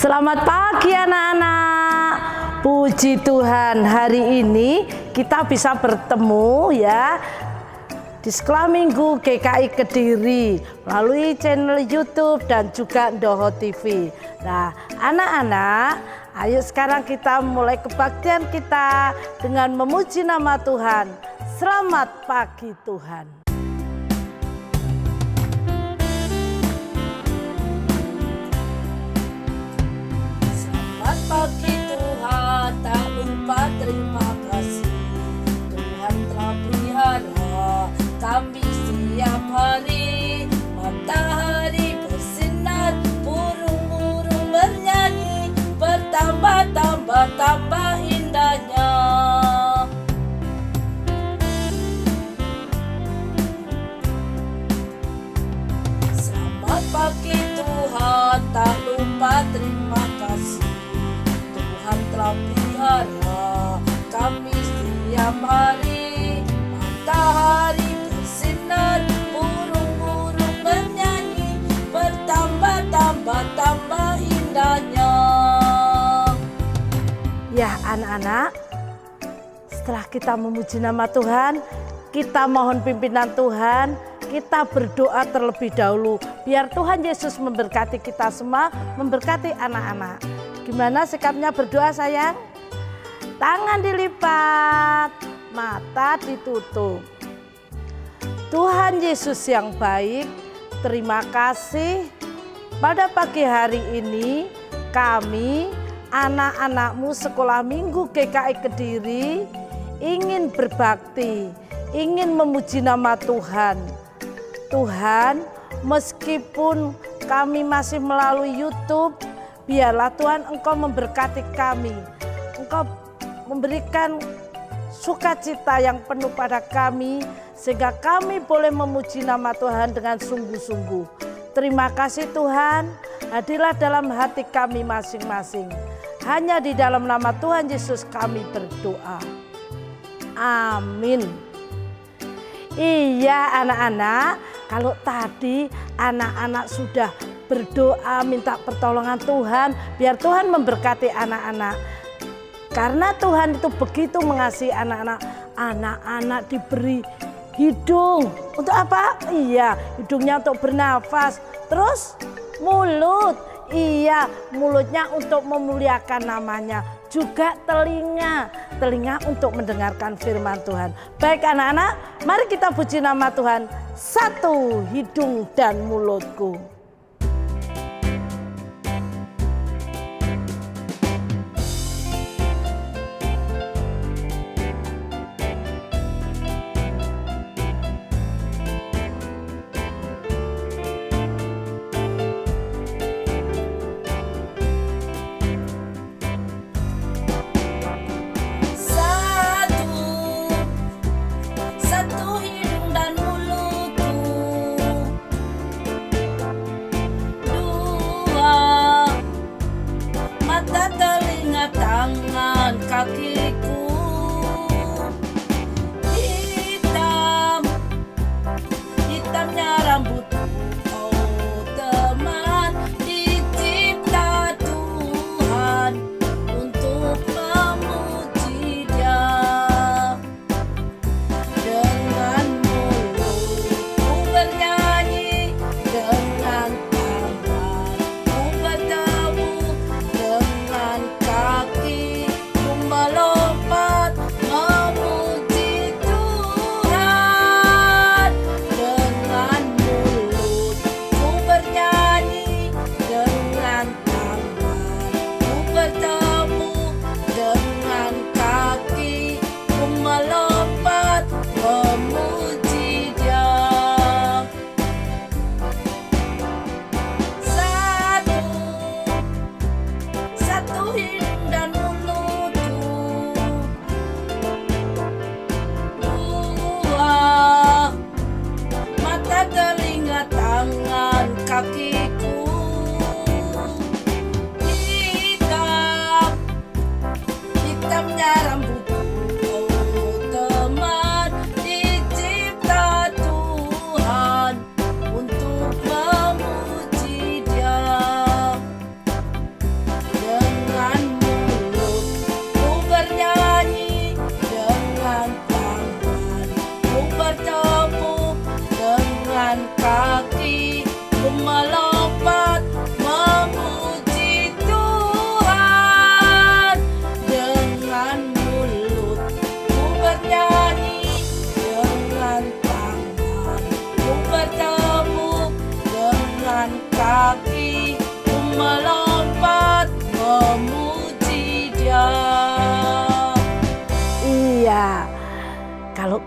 Selamat pagi anak-anak. Puji Tuhan, hari ini kita bisa bertemu ya di Sekolah Minggu GKI Kediri melalui channel YouTube dan juga Ndoho TV. Nah, anak-anak, ayo sekarang kita mulai kebaktian kita dengan memuji nama Tuhan. Selamat pagi Tuhan. Pagi Tuhan, tak lupa terima kasih. Tuhan telah pelihara kami setiap hari. Matahari bersinar, burung-burung bernyanyi, bertambah indahnya. Selamat pagi Tuhan, tak lupa terima kasih. Tuhan telah pelihara kami setiap hari. Matahari bersinar, burung-burung bernyanyi, bertambah indahnya. Ya anak-anak, setelah kita memuji nama Tuhan, kita mohon pimpinan Tuhan, kita berdoa terlebih dahulu. Biar Tuhan Yesus memberkati kita semua, memberkati anak-anak. Gimana sikapnya berdoa sayang? Tangan dilipat, mata ditutup. Tuhan Yesus yang baik, terima kasih pada pagi hari ini kami anak-anakmu Sekolah Minggu GKI Kediri ingin berbakti, ingin memuji nama Tuhan. Tuhan, meskipun kami masih melalui YouTube, biarlah Tuhan Engkau memberkati kami. Engkau memberikan sukacita yang penuh pada kami, sehingga kami boleh memuji nama Tuhan dengan sungguh-sungguh. Terima kasih Tuhan, hadirlah dalam hati kami masing-masing. Hanya di dalam nama Tuhan Yesus kami berdoa. Amin. Iya anak-anak, kalau tadi anak-anak sudah berdoa minta pertolongan Tuhan, biar Tuhan memberkati anak-anak. Karena Tuhan itu begitu mengasihi anak-anak. Anak-anak diberi hidung. Untuk apa? Iya, hidungnya untuk bernafas. Terus mulut. Iya, mulutnya untuk memuliakan namanya. Juga telinga untuk mendengarkan firman Tuhan. Baik anak-anak, mari kita puji nama Tuhan. Satu, hidung dan mulutku.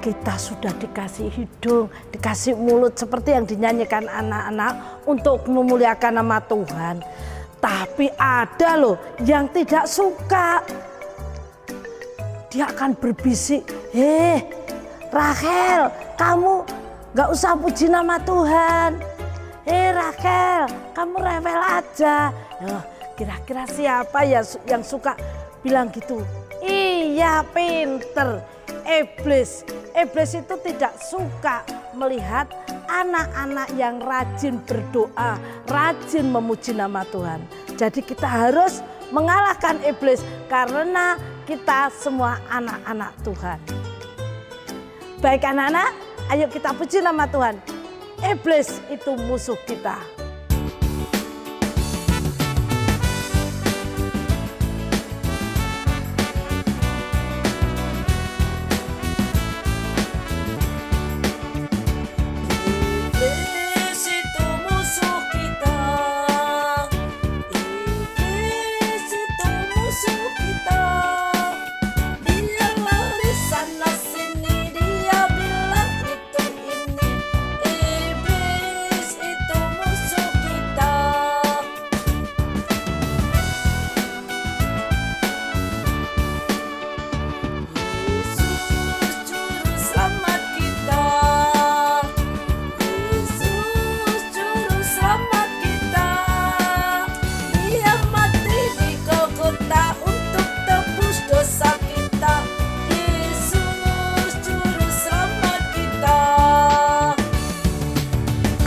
kita sudah dikasih hidung, dikasih mulut seperti yang dinyanyikan anak-anak untuk memuliakan nama Tuhan. Tapi ada loh yang tidak suka. Dia akan berbisik, Rachel, kamu gak usah puji nama Tuhan. Rachel, kamu rewel aja. Kira-kira siapa ya yang suka bilang gitu? Iya, pinter. Iblis itu tidak suka melihat anak-anak yang rajin berdoa, rajin memuji nama Tuhan. Jadi kita harus mengalahkan iblis karena kita semua anak-anak Tuhan. Baik anak-anak, ayo kita puji nama Tuhan. Iblis itu musuh kita.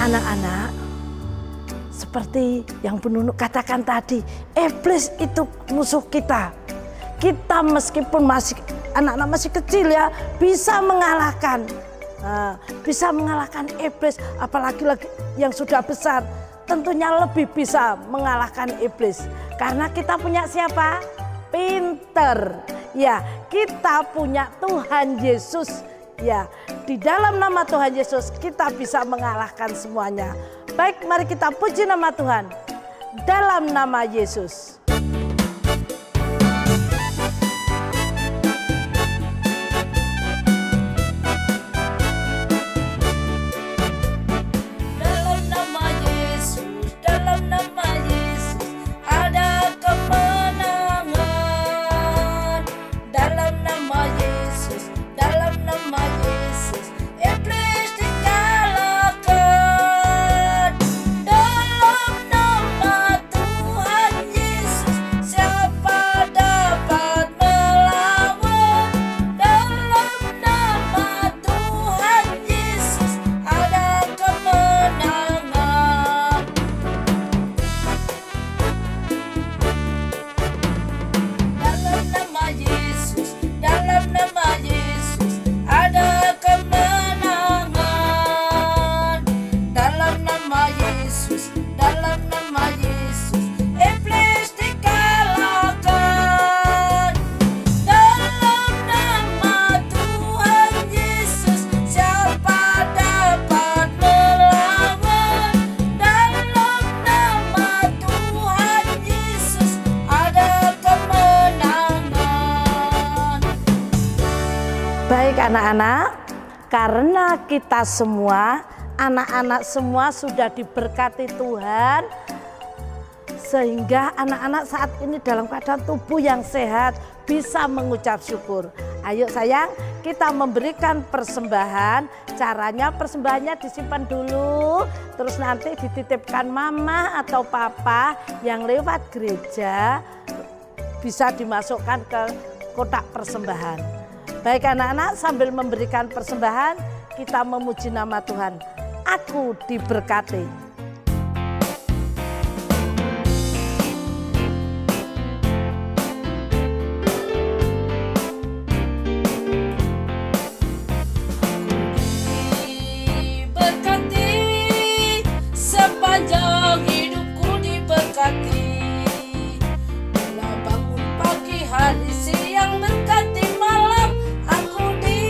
Anak-anak, seperti yang Bu Nunu katakan tadi, iblis itu musuh kita. Kita meskipun anak-anak masih kecil ya, bisa mengalahkan iblis. Apalagi yang sudah besar, tentunya lebih bisa mengalahkan iblis. Karena kita punya siapa? Pinter. Ya, kita punya Tuhan Yesus. Ya, di dalam nama Tuhan Yesus kita bisa mengalahkan semuanya. Baik, mari kita puji nama Tuhan. Dalam nama Yesus. Baik anak-anak, karena kita semua, anak-anak semua sudah diberkati Tuhan, sehingga anak-anak saat ini dalam keadaan tubuh yang sehat bisa mengucap syukur. Ayo sayang, kita memberikan persembahan. Caranya persembahannya disimpan dulu, terus nanti dititipkan mama atau papa yang lewat gereja, bisa dimasukkan ke kotak persembahan. Baik anak-anak, sambil memberikan persembahan, kita memuji nama Tuhan. Aku diberkati. Sepanjang hidupku diberkati, bila bangun pagi hari siang berkati malam, aku diberkati.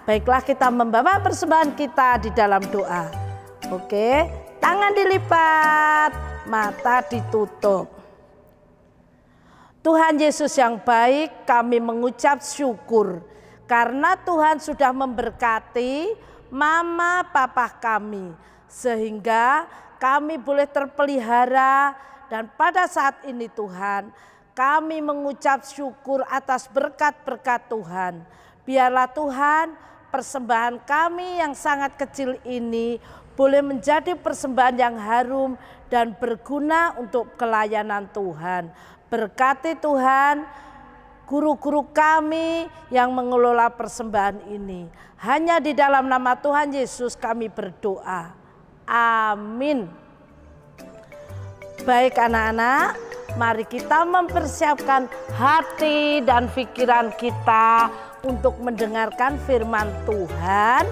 Baiklah, kita membawa persembahan kita di dalam doa. Oke, tangan dilipat, mata ditutup. Tuhan Yesus yang baik, kami mengucap syukur karena Tuhan sudah memberkati mama papa kami, sehingga kami boleh terpelihara. Dan pada saat ini Tuhan, kami mengucap syukur atas berkat-berkat Tuhan. Biarlah Tuhan, persembahan kami yang sangat kecil ini boleh menjadi persembahan yang harum dan berguna untuk pelayanan Tuhan. Berkati Tuhan guru-guru kami yang mengelola persembahan ini. Hanya di dalam nama Tuhan Yesus kami berdoa. Amin. Baik anak-anak, mari kita mempersiapkan hati dan pikiran kita untuk mendengarkan firman Tuhan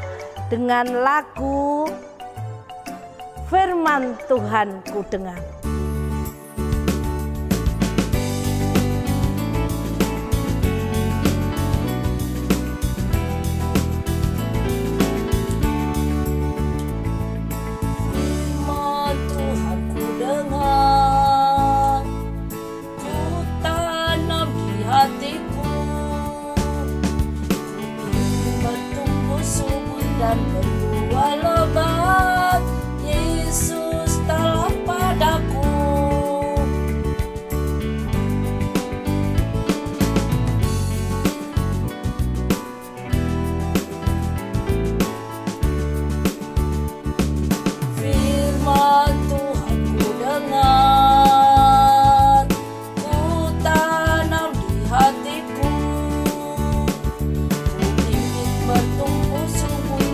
dengan lagu Firman Tuhan Ku Dengar. Dan berbuah lebat, Yesus telah padaku. Firman Tuhan ku dengar, ku tanam di hatiku, ku ingin bertumbuh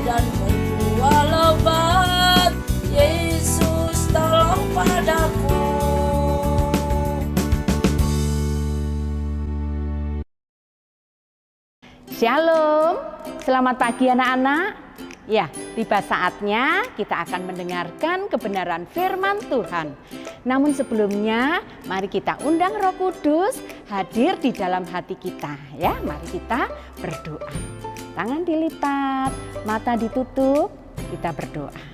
dan berbuah lebat, Yesus tolong padaku. Shalom, selamat pagi anak-anak. Ya, tiba saatnya kita akan mendengarkan kebenaran firman Tuhan. Namun sebelumnya, mari kita undang Roh Kudus hadir di dalam hati kita. Ya, mari kita berdoa. Tangan dilipat, mata ditutup, kita berdoa.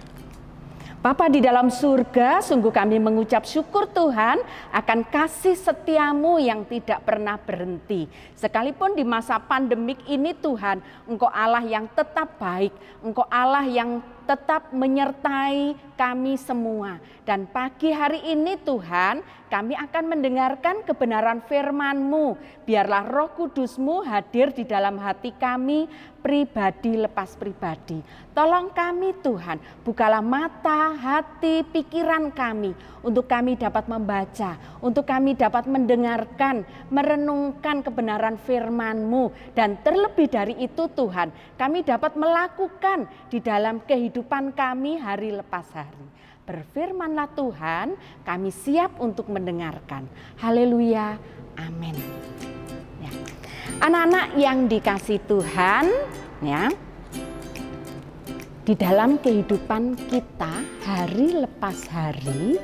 Bapa di dalam surga, sungguh kami mengucap syukur Tuhan akan kasih setiamu yang tidak pernah berhenti. Sekalipun di masa pandemik ini Tuhan, Engkau Allah yang tetap baik, Engkau Allah yang tetap menyertai kami semua. Dan pagi hari ini Tuhan, kami akan mendengarkan kebenaran firman-Mu. Biarlah Roh Kudus-Mu hadir di dalam hati kami, pribadi lepas pribadi. Tolong kami Tuhan, bukalah mata, hati, pikiran kami, untuk kami dapat membaca, untuk kami dapat mendengarkan, merenungkan kebenaran firman-Mu. Dan terlebih dari itu Tuhan, kami dapat melakukan di dalam kehidupan kami hari lepas hari. Berfirmanlah Tuhan, kami siap untuk mendengarkan. Haleluya, amin. Ya. Anak-anak yang dikasih Tuhan, ya, di dalam kehidupan kita hari lepas hari,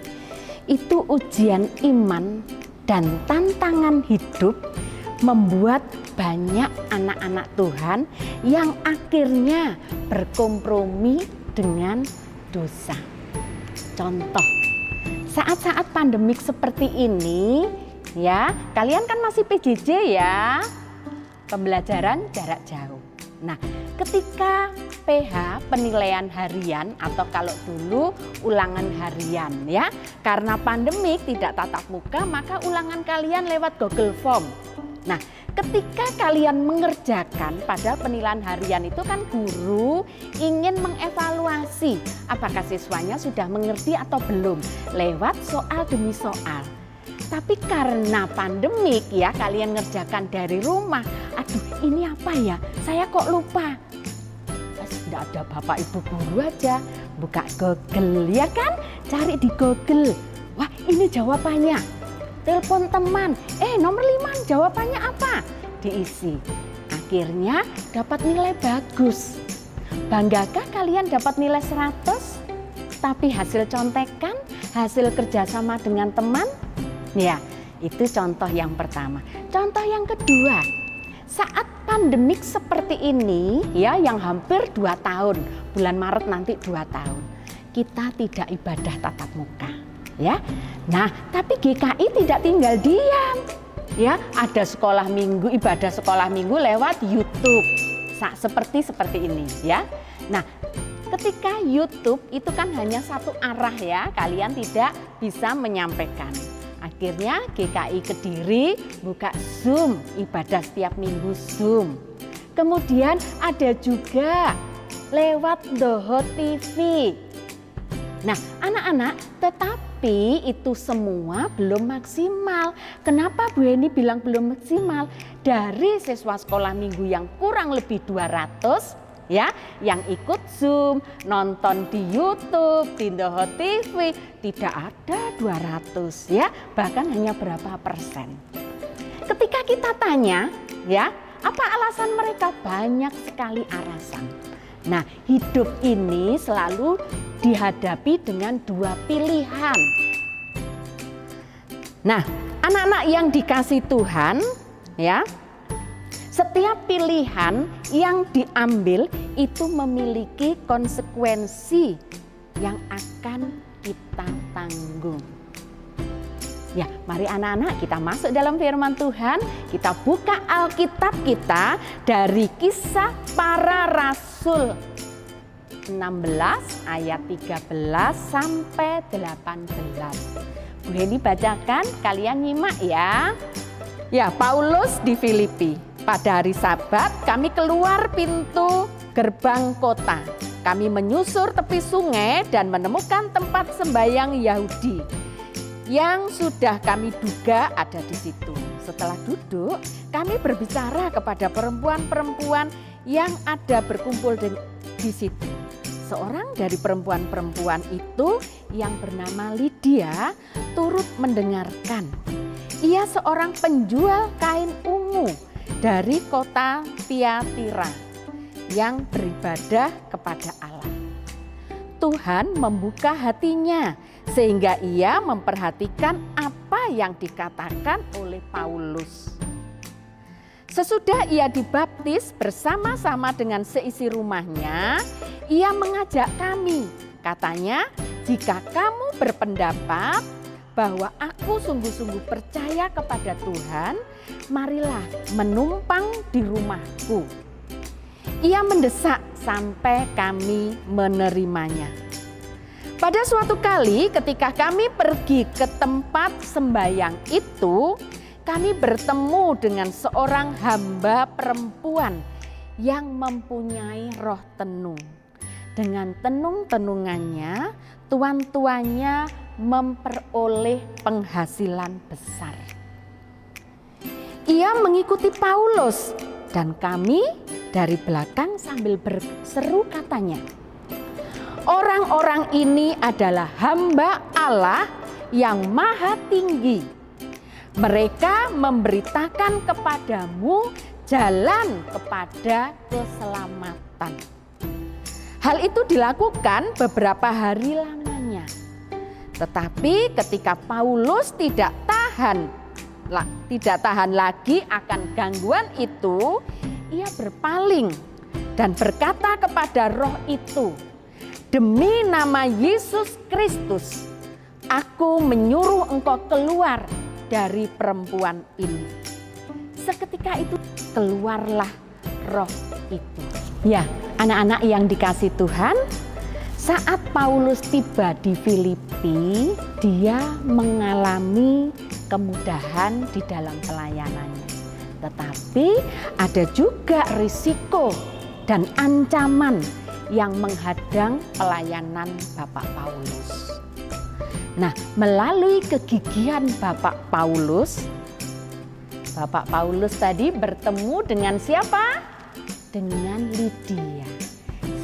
itu ujian iman dan tantangan hidup membuat banyak anak-anak Tuhan yang akhirnya berkompromi dengan dosa. Contoh, saat-saat pandemik seperti ini, ya, kalian kan masih PJJ ya, pembelajaran jarak jauh. Nah, ketika PH, penilaian harian, atau kalau dulu ulangan harian ya, karena pandemik tidak tatap muka, maka ulangan kalian lewat Google Form. Nah, ketika kalian mengerjakan pada penilaian harian itu kan guru ingin mengevaluasi apakah siswanya sudah mengerti atau belum lewat soal demi soal. Tapi karena pandemik ya, kalian ngerjakan dari rumah. Aduh, ini apa ya? Saya kok lupa. Tidak ada bapak ibu guru aja, buka Google ya kan? Cari di Google. Wah, ini jawabannya. Telepon teman, nomor 5 jawabannya apa? Diisi. Akhirnya dapat nilai bagus. Banggakah kalian dapat nilai 100? Tapi hasil contekan, hasil kerjasama dengan teman? Ya, itu contoh yang pertama. Contoh yang kedua, saat pandemik seperti ini ya, yang hampir 2 tahun, bulan Maret nanti 2 tahun, kita tidak ibadah tatap muka ya. Nah, tapi GKI tidak tinggal diam ya, ada sekolah minggu, ibadah sekolah minggu lewat YouTube seperti ini ya. Nah, ketika YouTube itu kan hanya satu arah ya, kalian tidak bisa menyampaikan. Akhirnya GKI Kediri buka Zoom, ibadah setiap minggu Zoom. Kemudian ada juga lewat Doho TV. Nah, anak-anak, tetapi itu semua belum maksimal. Kenapa Bu Heni bilang belum maksimal? Dari siswa sekolah minggu yang kurang lebih 200 ya, yang ikut Zoom, nonton di YouTube, di Doho TV, tidak ada 200 ya, bahkan hanya berapa persen. Ketika kita tanya ya, apa alasan mereka? Banyak sekali alasan. Nah, hidup ini selalu dihadapi dengan 2 pilihan. Nah, anak-anak yang dikasih Tuhan ya, setiap pilihan yang diambil itu memiliki konsekuensi yang akan kita tanggung. Ya, mari anak-anak kita masuk dalam firman Tuhan. Kita buka Alkitab kita dari Kisah Para Rasul 16 ayat 13 sampai 18. Bu Heni bacakan, kalian nyimak ya. Ya, Paulus di Filipi. Pada hari Sabat kami keluar pintu gerbang kota. Kami menyusur tepi sungai dan menemukan tempat sembahyang Yahudi yang sudah kami duga ada di situ. Setelah duduk, kami berbicara kepada perempuan-perempuan yang ada berkumpul di situ. Seorang dari perempuan-perempuan itu yang bernama Lydia turut mendengarkan. Ia seorang penjual kain ungu dari kota Tiatira yang beribadah kepada Allah. Tuhan membuka hatinya sehingga ia memperhatikan apa yang dikatakan oleh Paulus. Sesudah ia dibaptis bersama-sama dengan seisi rumahnya, ia mengajak kami. Katanya, jika kamu berpendapat bahwa aku sungguh-sungguh percaya kepada Tuhan, marilah menumpang di rumahku. Ia mendesak sampai kami menerimanya. Pada suatu kali ketika kami pergi ke tempat sembahyang itu, kami bertemu dengan seorang hamba perempuan yang mempunyai roh tenung. Dengan tenung-tenungannya, tuan-tuannya memperoleh penghasilan besar. Ia mengikuti Paulus dan kami dari belakang sambil berseru katanya, orang-orang ini adalah hamba Allah yang maha tinggi. Mereka memberitakan kepadamu jalan kepada keselamatan. Hal itu dilakukan beberapa hari lamanya. Tetapi ketika Paulus tidak tahan lagi akan gangguan itu, ia berpaling dan berkata kepada roh itu, demi nama Yesus Kristus, aku menyuruh engkau keluar dari perempuan ini. Seketika itu keluarlah roh itu. Ya, anak-anak yang dikasih Tuhan, saat Paulus tiba di Filipi, dia mengalami kemudahan di dalam pelayanannya. Tetapi ada juga risiko dan ancaman yang menghadang pelayanan Bapak Paulus. Nah, melalui kegigihan Bapak Paulus tadi bertemu dengan siapa? Dengan Lydia.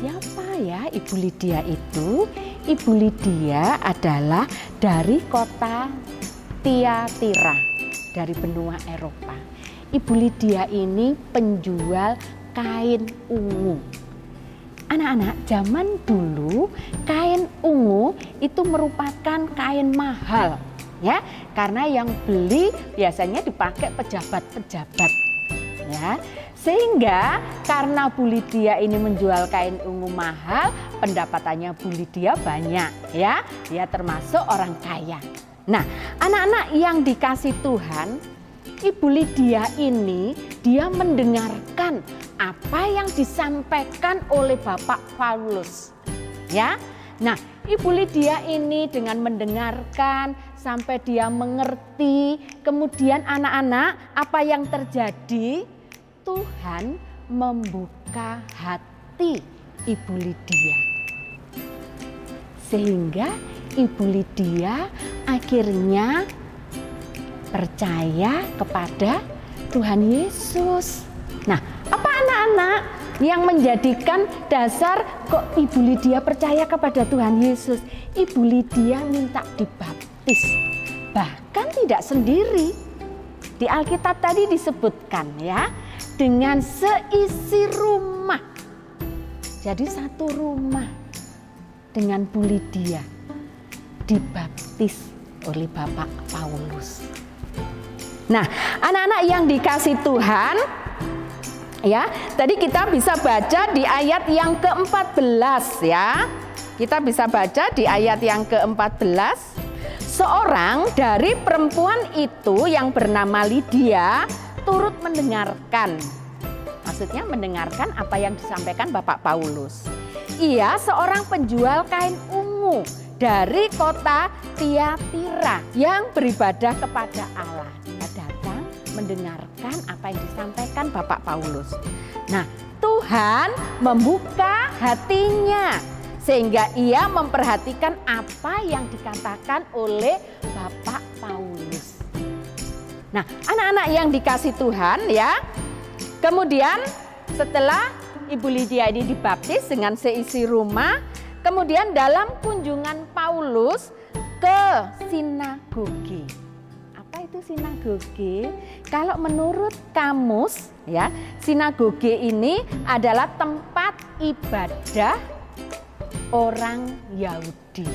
Siapa ya Ibu Lydia itu? Ibu Lydia adalah dari kota Tiatira, dari benua Eropa. Ibu Lydia ini penjual kain ungu. Anak-anak, zaman dulu kain ungu itu merupakan kain mahal, ya, karena yang beli biasanya dipakai pejabat-pejabat. Ya, sehingga karena Bu Lydia ini menjual kain ungu mahal, pendapatannya Bu Lydia banyak, ya. Dia termasuk orang kaya. Nah, anak-anak yang dikasih Tuhan, Ibu Lydia ini dia mendengarkan apa yang disampaikan oleh Bapak Paulus. Ya. Nah, Ibu Lydia ini dengan mendengarkan sampai dia mengerti, kemudian anak-anak apa yang terjadi? Tuhan membuka hati Ibu Lydia. Sehingga Ibu Lydia akhirnya percaya kepada Tuhan Yesus. Nah, apa anak-anak yang menjadikan dasar kok Ibu Lydia percaya kepada Tuhan Yesus? Ibu Lydia minta dibaptis. Bahkan tidak sendiri. Di Alkitab tadi disebutkan ya, dengan seisi rumah. Jadi satu rumah dengan Bu Lydia dibaptis oleh Bapak Paulus. Nah, anak-anak yang dikasih Tuhan, ya, tadi kita bisa baca di ayat yang ke-14 ya. Kita bisa baca di ayat yang ke-14. Seorang dari perempuan itu yang bernama Lydia turut mendengarkan. Maksudnya mendengarkan apa yang disampaikan Bapak Paulus. Ia seorang penjual kain ungu dari kota Tiatira yang beribadah kepada Allah. Dia datang mendengarkan apa yang disampaikan Bapak Paulus. Nah, Tuhan membuka hatinya sehingga ia memperhatikan apa yang dikatakan oleh Bapak Paulus. Nah, anak-anak yang dikasih Tuhan ya. Kemudian setelah Ibu Lydia ini dibaptis dengan seisi rumah, kemudian dalam kunjungan Paulus ke sinagoge. Apa itu sinagoge? Kalau menurut kamus ya, sinagoge ini adalah tempat ibadah orang Yahudi.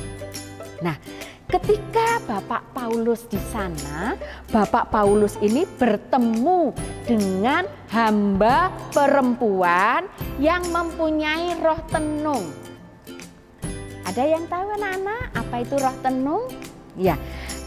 Nah, ketika Bapak Paulus di sana, Bapak Paulus ini bertemu dengan hamba perempuan yang mempunyai roh tenung. Ada yang tahu anak-anak apa itu roh tenung? Ya,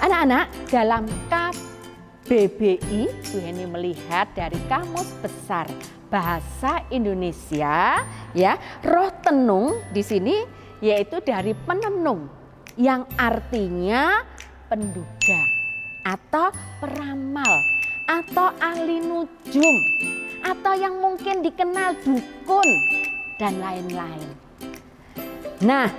anak-anak dalam KBBI, Bu Heni melihat dari Kamus Besar Bahasa Indonesia, ya, roh tenung di sini yaitu dari penenung, yang artinya penduga atau peramal atau ahli nujum atau yang mungkin dikenal dukun dan lain-lain. Nah,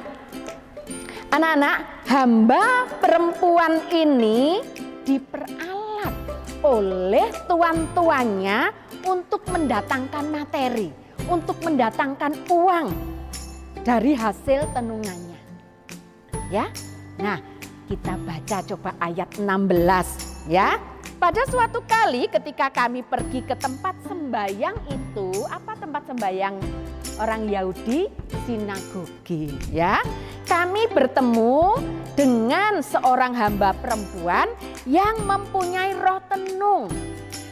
anak-anak, hamba perempuan ini diperalat oleh tuan-tuannya untuk mendatangkan materi, untuk mendatangkan uang dari hasil tenungannya. Ya, nah kita baca coba ayat 16 ya. Pada suatu kali ketika kami pergi ke tempat sembayang itu, apa tempat sembayang orang Yahudi? Sinagoge ya. Kami bertemu dengan seorang hamba perempuan yang mempunyai roh tenung.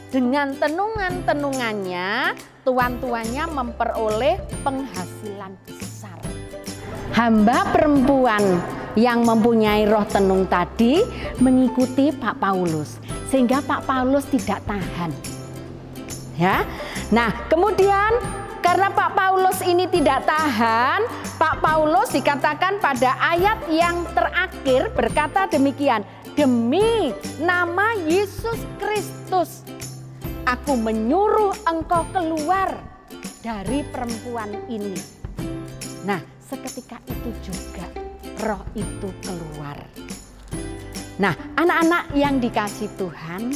Dengan tenungan-tenungannya, tuan-tuannya memperoleh penghasilan besar. Hamba perempuan yang mempunyai roh tenung tadi mengikuti Pak Paulus, sehingga Pak Paulus tidak tahan. Ya. Nah, kemudian karena Pak Paulus ini tidak tahan, Pak Paulus dikatakan pada ayat yang terakhir berkata demikian, "Demi nama Yesus Kristus, aku menyuruh engkau keluar dari perempuan ini." Nah, seketika itu juga roh itu keluar. Nah, anak-anak yang dikasih Tuhan,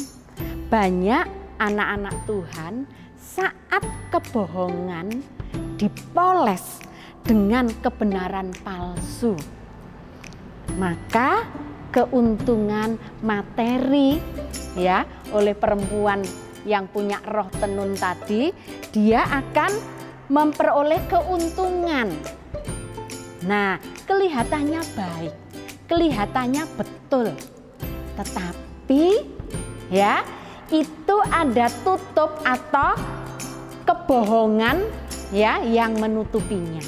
banyak anak-anak Tuhan saat kebohongan dipoles dengan kebenaran palsu, maka keuntungan materi ya oleh perempuan yang punya roh tenun tadi, dia akan memperoleh keuntungan. Nah, kelihatannya baik, kelihatannya betul, tetapi ya itu ada tutup atau kebohongan ya yang menutupinya.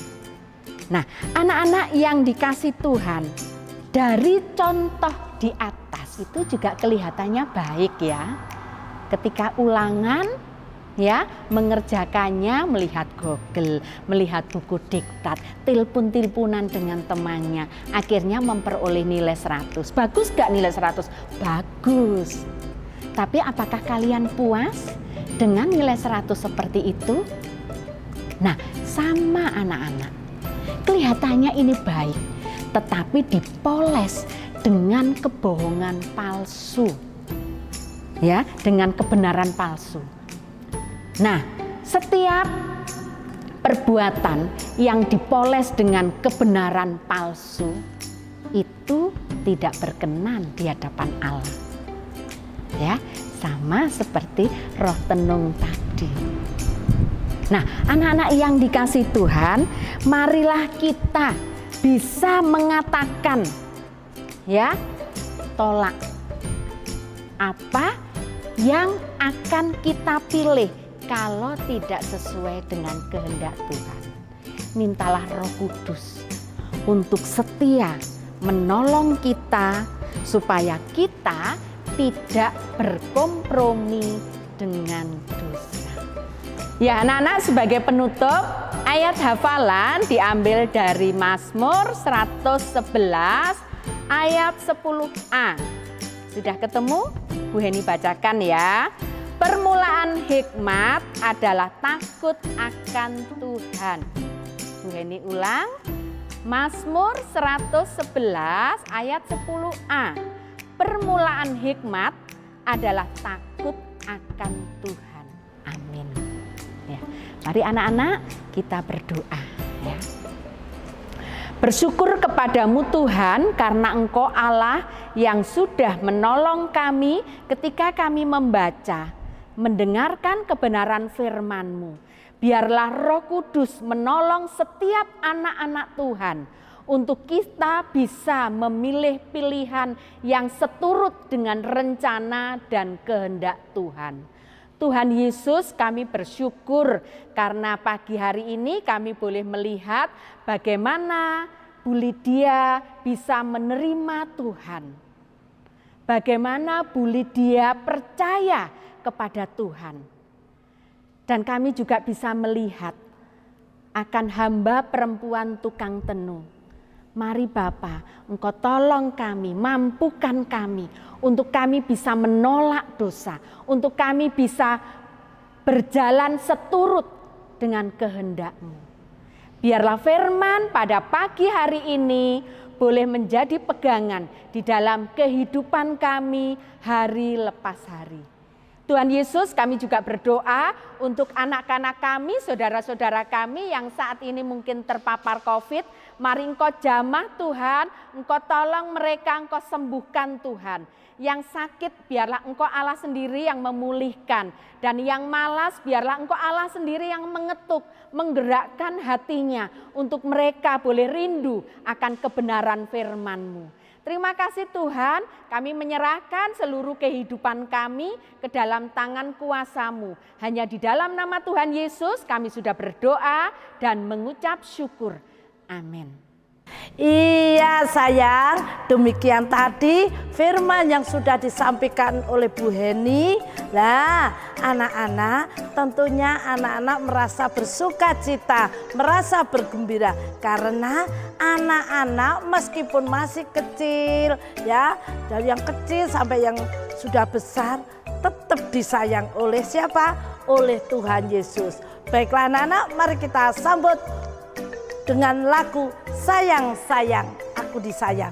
Nah, anak-anak yang dikasih Tuhan, dari contoh di atas itu juga kelihatannya baik ya. Ketika ulangan ya mengerjakannya, melihat Google, melihat buku diktat, telepon-teleponan dengan temannya, akhirnya memperoleh nilai 100. Bagus gak nilai 100? Bagus. Tapi apakah kalian puas dengan nilai 100 seperti itu? Nah, sama anak-anak. Kelihatannya ini baik, tetapi dipoles dengan kebohongan palsu. Ya, dengan kebenaran palsu. Nah, setiap perbuatan yang dipoles dengan kebenaran palsu itu tidak berkenan di hadapan Allah. Ya, sama seperti roh tenung tadi. Nah, anak-anak yang dikasih Tuhan, marilah kita bisa mengatakan ya, tolak apa yang akan kita pilih kalau tidak sesuai dengan kehendak Tuhan. Mintalah Roh Kudus untuk setia menolong kita supaya kita tidak berkompromi dengan dosa. Ya anak-anak, sebagai penutup, ayat hafalan diambil dari Mazmur 111 ayat 10a. Sudah ketemu? Bu Heni bacakan ya. Permulaan hikmat adalah takut akan Tuhan. Bu Heni ulang. Mazmur 111 ayat 10a. Permulaan hikmat adalah takut akan Tuhan. Amin. Ya. Mari anak-anak kita berdoa ya. Bersyukur kepadamu Tuhan karena Engkau Allah yang sudah menolong kami ketika kami membaca, mendengarkan kebenaran firman-Mu. Biarlah Roh Kudus menolong setiap anak-anak Tuhan untuk kita bisa memilih pilihan yang seturut dengan rencana dan kehendak Tuhan. Tuhan Yesus, kami bersyukur karena pagi hari ini kami boleh melihat bagaimana Bu Lydia bisa menerima Tuhan. Bagaimana Bu Lydia percaya kepada Tuhan. Dan kami juga bisa melihat akan hamba perempuan tukang tenun. Mari Bapa, Engkau tolong kami, mampukan kami untuk kami bisa menolak dosa, untuk kami bisa berjalan seturut dengan kehendak-Mu. Biarlah firman pada pagi hari ini boleh menjadi pegangan di dalam kehidupan kami hari lepas hari. Tuhan Yesus, kami juga berdoa untuk anak-anak kami, saudara-saudara kami yang saat ini mungkin terpapar COVID. Mari Engkau jamah Tuhan, Engkau tolong mereka, Engkau sembuhkan Tuhan. Yang sakit biarlah Engkau Allah sendiri yang memulihkan. Dan yang malas biarlah Engkau Allah sendiri yang mengetuk, menggerakkan hatinya untuk mereka boleh rindu akan kebenaran firman-Mu. Terima kasih Tuhan, kami menyerahkan seluruh kehidupan kami ke dalam tangan kuasa-Mu. Hanya di dalam nama Tuhan Yesus kami sudah berdoa dan mengucap syukur. Amin. Iya sayang, demikian tadi firman yang sudah disampaikan oleh Bu Heni. Nah, anak-anak tentunya anak-anak merasa bersuka cita, merasa bergembira karena anak-anak meskipun masih kecil ya, dari yang kecil sampai yang sudah besar tetap disayang oleh siapa? Oleh Tuhan Yesus. Baiklah anak-anak, mari kita sambut dengan lagu Sayang Sayang Aku Disayang.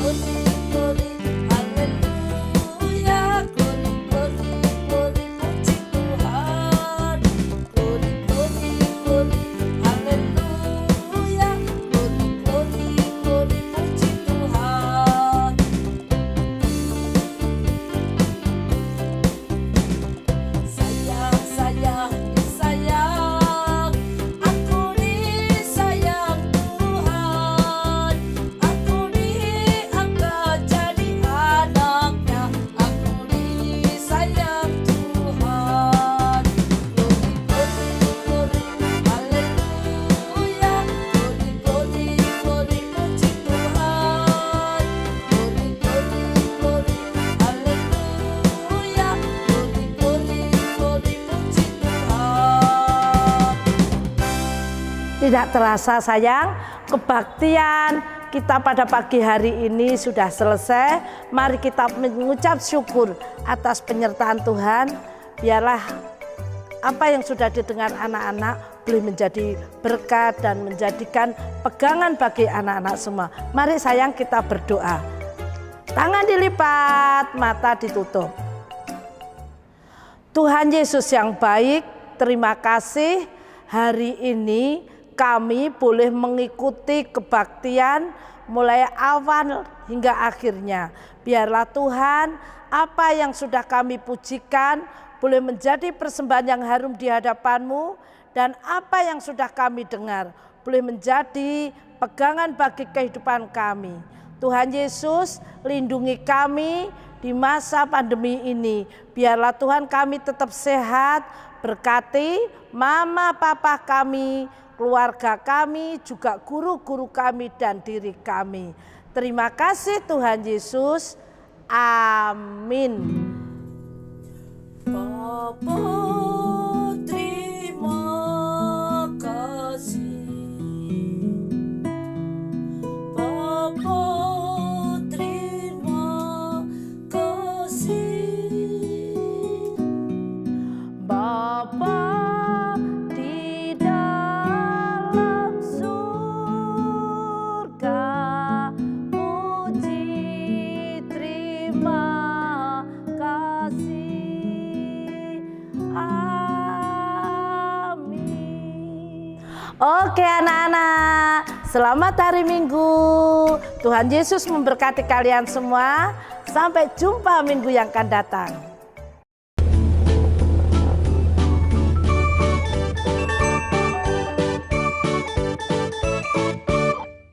Ku Tidak terasa sayang, kebaktian kita pada pagi hari ini sudah selesai. Mari kita mengucap syukur atas penyertaan Tuhan. Biarlah apa yang sudah didengar anak-anak boleh menjadi berkat dan menjadikan pegangan bagi anak-anak semua. Mari sayang kita berdoa. Tangan dilipat, mata ditutup. Tuhan Yesus yang baik, terima kasih hari ini kami boleh mengikuti kebaktian mulai awal hingga akhirnya. Biarlah Tuhan, apa yang sudah kami pujikan boleh menjadi persembahan yang harum di hadapan-Mu, dan apa yang sudah kami dengar boleh menjadi pegangan bagi kehidupan kami. Tuhan Yesus, lindungi kami di masa pandemi ini. Biarlah Tuhan kami tetap sehat, berkati mama papa kami, keluarga kami, juga guru-guru kami dan diri kami. Terima kasih Tuhan Yesus. Amin. Bapa, terima kasih. Bapa, terima kasih. Bapa di dalam surga, puji terima kasih. Amin. Oke anak-anak, selamat hari Minggu. Tuhan Yesus memberkati kalian semua. Sampai jumpa minggu yang akan datang.